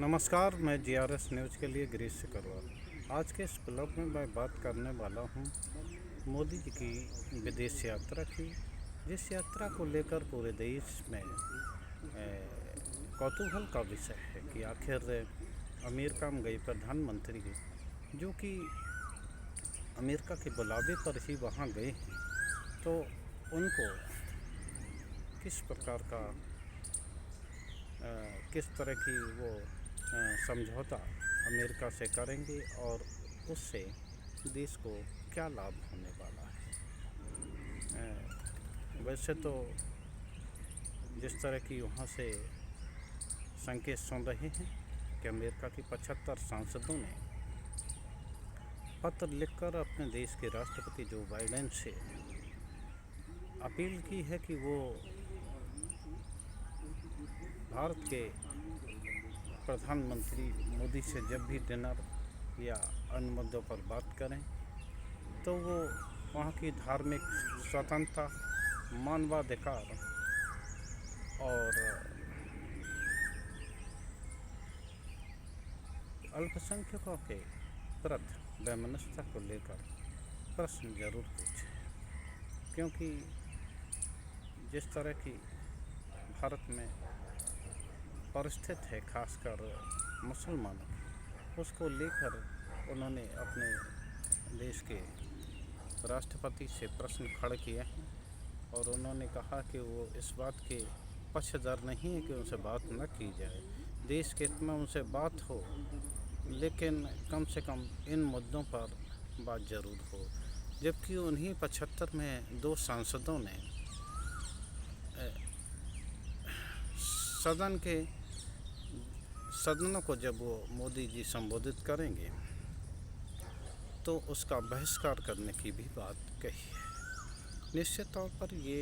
नमस्कार, मैं GRS news के लिए गिरीश सिकरवार। आज के इस ब्लॉग में मैं बात करने वाला हूँ मोदी जी की विदेश यात्रा की, जिस यात्रा को लेकर पूरे देश में कौतूहल का विषय है कि आखिर अमेरिका में गए प्रधानमंत्री जो कि अमेरिका के बुलावे पर ही वहाँ गए हैं, तो उनको किस प्रकार का किस तरह की वो समझौता अमेरिका से करेंगे और उससे देश को क्या लाभ होने वाला है। वैसे तो जिस तरह की वहाँ से संकेत सुन रहे हैं कि अमेरिका की 75 सांसदों ने पत्र लिखकर अपने देश के राष्ट्रपति जो बाइडेन से अपील की है कि वो भारत के प्रधानमंत्री मोदी से जब भी डिनर या अन्य मुद्दों पर बात करें तो वो वहाँ की धार्मिक स्वतंत्रता, मानवाधिकार और अल्पसंख्यकों के प्रति वैमनस्यता को लेकर प्रश्न जरूर पूछे, क्योंकि जिस तरह की भारत में परिस्थिति है, खासकर मुसलमानों की, उसको लेकर उन्होंने अपने देश के राष्ट्रपति से प्रश्न खड़े किए हैं और उन्होंने कहा कि वो इस बात के पक्षधर नहीं है कि उनसे बात न की जाए, देश के हित में उनसे बात हो, लेकिन कम से कम इन मुद्दों पर बात ज़रूर हो। जबकि उन्हीं 75 में 2 सांसदों ने सदनों को जब वो मोदी जी संबोधित करेंगे तो उसका बहिष्कार करने की भी बात कही है। निश्चित तौर पर ये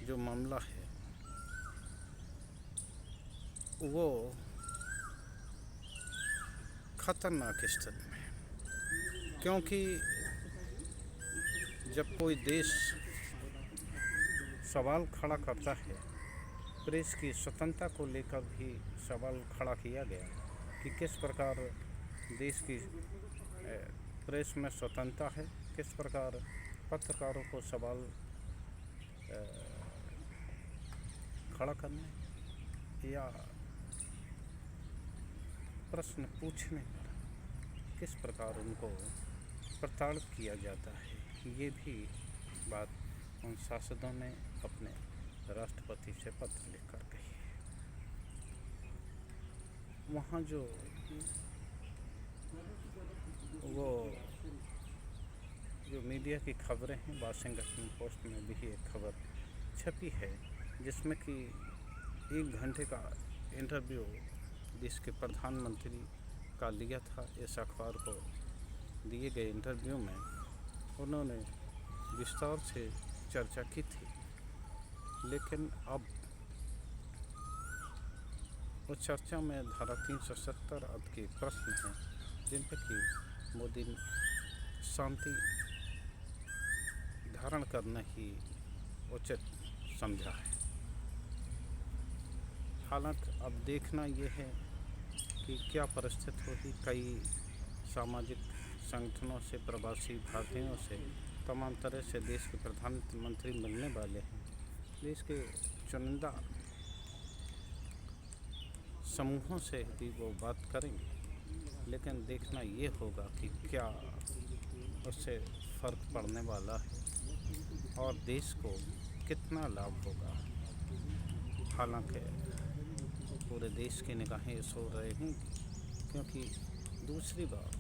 जो मामला है वो खतरनाक स्थिति में है, क्योंकि जब कोई देश सवाल खड़ा करता है, प्रेस की स्वतंत्रता को लेकर भी सवाल खड़ा किया गया कि किस प्रकार देश की प्रेस में स्वतंत्रता है, किस प्रकार पत्रकारों को सवाल खड़ा करने या प्रश्न पूछने पर किस प्रकार उनको प्रताड़ित किया जाता है, ये भी बात उन सांसदों ने अपने राष्ट्रपति से पत्र लिखकर कही है। वहाँ जो मीडिया की खबरें हैं, वाशिंगटन पोस्ट में भी एक खबर छपी है जिसमें कि 1 घंटे का इंटरव्यू देश के प्रधानमंत्री का लिया था। इस अखबार को दिए गए इंटरव्यू में उन्होंने विस्तार से चर्चा की थी, लेकिन अब उस चर्चा में धारा 370 आदि के प्रश्न हैं जिन पर कि मोदी ने शांति धारण करना ही उचित समझा है। हालांकि अब देखना यह है कि क्या परिस्थिति होगी। कई सामाजिक संगठनों से, प्रवासी भारतीयों से, तमाम तरह से देश के प्रधानमंत्री मिलने वाले हैं, देश के चुनिंदा समूहों से भी वो बात करेंगे, लेकिन देखना ये होगा कि क्या उससे फ़र्क पड़ने वाला है और देश को कितना लाभ होगा। हालांकि पूरे देश की निगाहें इस हो रहे हैं, क्योंकि दूसरी बार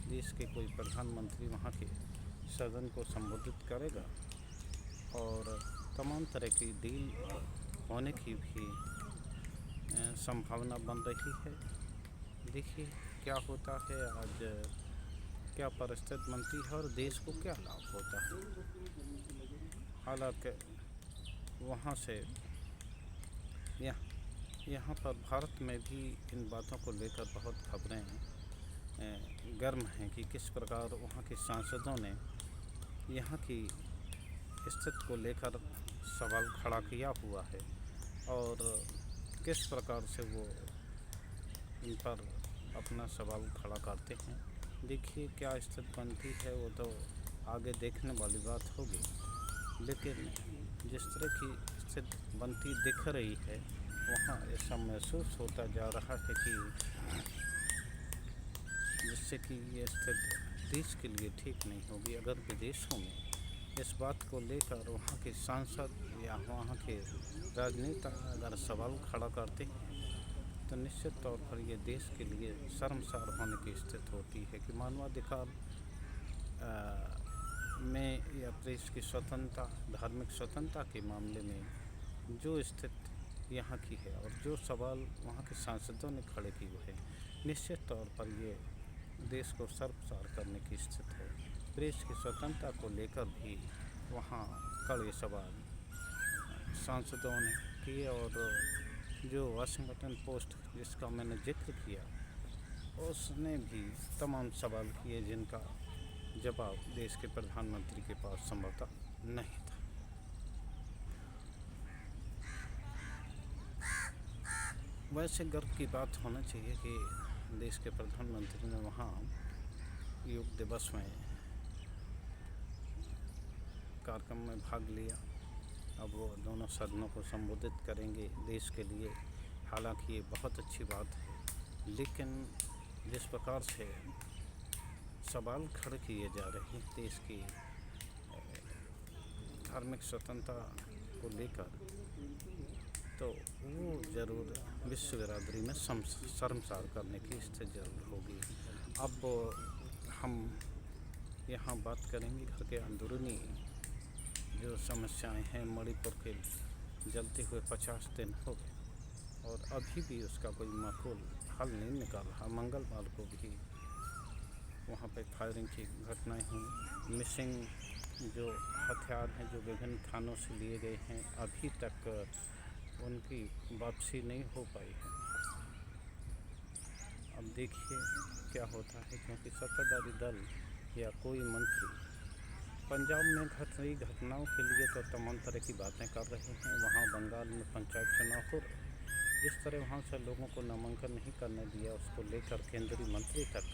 देश के कोई प्रधानमंत्री वहाँ के सदन को संबोधित करेगा और तमाम तरह की डील होने की भी संभावना बन रही है। देखिए क्या होता है, आज क्या परिस्थिति बनती है और देश को क्या लाभ होता है। हालांकि वहाँ से यहाँ पर भारत में भी इन बातों को लेकर बहुत खबरें गर्म हैं कि किस प्रकार वहाँ के सांसदों ने यहाँ की स्थिति को लेकर सवाल खड़ा किया हुआ है और किस प्रकार से वो इन पर अपना सवाल खड़ा करते हैं। देखिए क्या स्थिति बनती है वो तो आगे देखने वाली बात होगी, लेकिन जिस तरह की स्थिति बनती दिख रही है वहाँ ऐसा महसूस होता जा रहा है कि जिससे कि ये स्थिति देश के लिए ठीक नहीं होगी। अगर विदेशों में इस बात को लेकर वहाँ के सांसद या वहाँ के राजनेता अगर सवाल खड़ा करते हैं तो निश्चित तौर पर ये देश के लिए शर्मसार होने की स्थिति होती है कि मानवाधिकार में या प्रेस की स्वतंत्रता, धार्मिक स्वतंत्रता के मामले में जो स्थिति यहाँ की है और जो सवाल वहाँ के सांसदों ने खड़े किए हैं, निश्चित तौर पर ये देश को शर्मसार करने की स्थिति है। प्रेस की स्वतंत्रता को लेकर भी वहाँ कड़े सवाल सांसदों ने किए और जो वाशिंगटन पोस्ट जिसका मैंने जिक्र किया उसने भी तमाम सवाल किए जिनका जवाब देश के प्रधानमंत्री के पास संभवतः नहीं था। वैसे गर्व की बात होना चाहिए कि देश के प्रधानमंत्री ने वहाँ योग दिवस में कार्यक्रम में भाग लिया। अब वो दोनों सदनों को संबोधित करेंगे देश के लिए। हालांकि ये बहुत अच्छी बात है, लेकिन जिस प्रकार से सवाल खड़े किए जा रहे हैं देश की धार्मिक स्वतंत्रता को लेकर, तो वो ज़रूर विश्व बिरादरी में शर्मसार करने की स्थिति जरूर होगी। अब हम यहाँ बात करेंगे घर के अंदरूनी जो समस्याएं हैं। मणिपुर के जलते हुए 50 दिन हो गए और अभी भी उसका कोई माकूल हल नहीं निकाल रहा। मंगलवार को भी वहाँ पे फायरिंग की घटनाएं हुई। मिसिंग जो हथियार हैं जो विभिन्न थानों से लिए गए हैं, अभी तक उनकी वापसी नहीं हो पाई है। अब देखिए क्या होता है, क्योंकि सत्ताधारी दल या कोई मंत्री पंजाब में घट रही घटनाओं के लिए तो तमाम तरह की बातें कर रहे हैं। वहाँ बंगाल में पंचायत चुनाव हो रहे, जिस तरह वहाँ से लोगों को नामांकन नहीं करने दिया उसको लेकर केंद्रीय मंत्री तक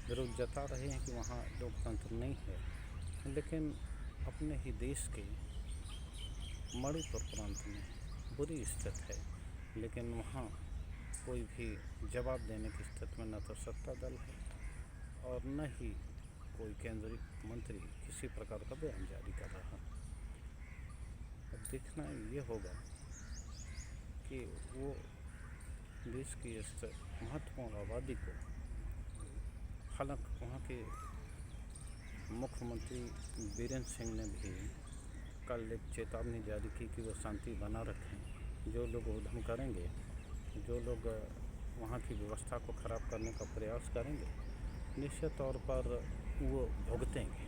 विरोध जता रहे हैं कि वहाँ लोकतंत्र नहीं है। लेकिन अपने ही देश के मणिपुर प्रांत में बुरी स्थिति है, लेकिन वहाँ कोई भी जवाब देने की स्थिति में न तो सत्ता दल है और न ही कोई केंद्रीय मंत्री किसी प्रकार का बयान जारी कर रहा है। अब देखना ये होगा कि वो देश की इस महत्वपूर्ण आबादी को, हालांकि वहाँ के मुख्यमंत्री बीरेंद्र सिंह ने भी कल एक चेतावनी जारी की कि वो शांति बना रखें। जो लोग उधम करेंगे, जो लोग वहाँ की व्यवस्था को ख़राब करने का प्रयास करेंगे, निश्चित तौर पर वो भुगतेंगे।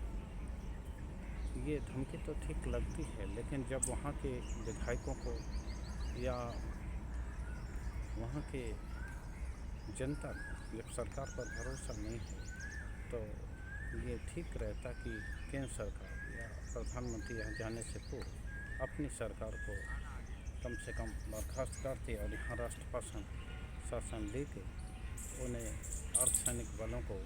ये धमकी तो ठीक लगती है, लेकिन जब वहाँ के विधायकों को या वहाँ के जनता को जब सरकार पर भरोसा नहीं है, तो ये ठीक रहता कि केंद्र सरकार या प्रधानमंत्री यहाँ जाने से पूर्व अपनी सरकार को कम से कम बर्खास्त करते और यहाँ राष्ट्रपति शासन लेके उन्हें अर्धसैनिक बलों को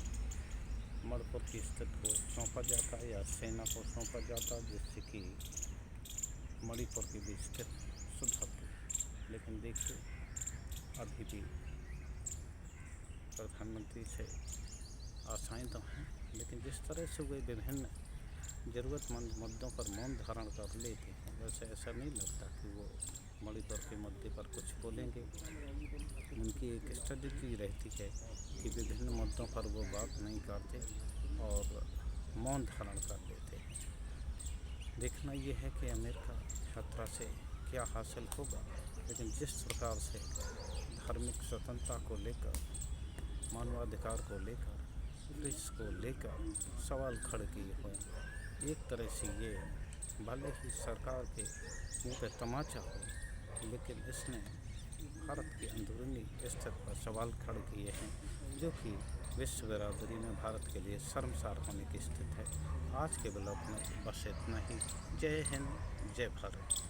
मणिपुर की स्थिति को सौंपा जाता या सेना को सौंपा जाता, जिससे कि मणिपुर की भी स्थिति सुधरती। लेकिन देखिए अभी भी प्रधानमंत्री से आशाएं तो हैं, लेकिन जिस तरह से वे विभिन्न ज़रूरतमंद मुद्दों पर मौन धारण कर लेते हैं, वैसे ऐसा नहीं लगता कि वो मणिपुर के मुद्दे पर कुछ बोलेंगे। उनकी एक स्ट्रेटजी रहती है कि विभिन्न मुद्दों पर वो बात नहीं करते और मौन धारण कर लेते हैं। देखना ये है कि अमेरिका यात्रा से क्या हासिल होगा, लेकिन जिस प्रकार से धार्मिक स्वतंत्रता को लेकर, मानवाधिकार को लेकर, प्रेस को लेकर सवाल खड़े किए हुए, एक तरह से ये भले ही सरकार के मुँह पे तमाचा हो, लेकिन इसने भारत की अंदरूनी स्थिति पर सवाल खड़े किए हैं, जो कि विश्व बिरादरी में भारत के लिए शर्मसार होने की स्थिति है। आज के ब्लॉग में बस इतना ही। जय हिंद, जय भारत।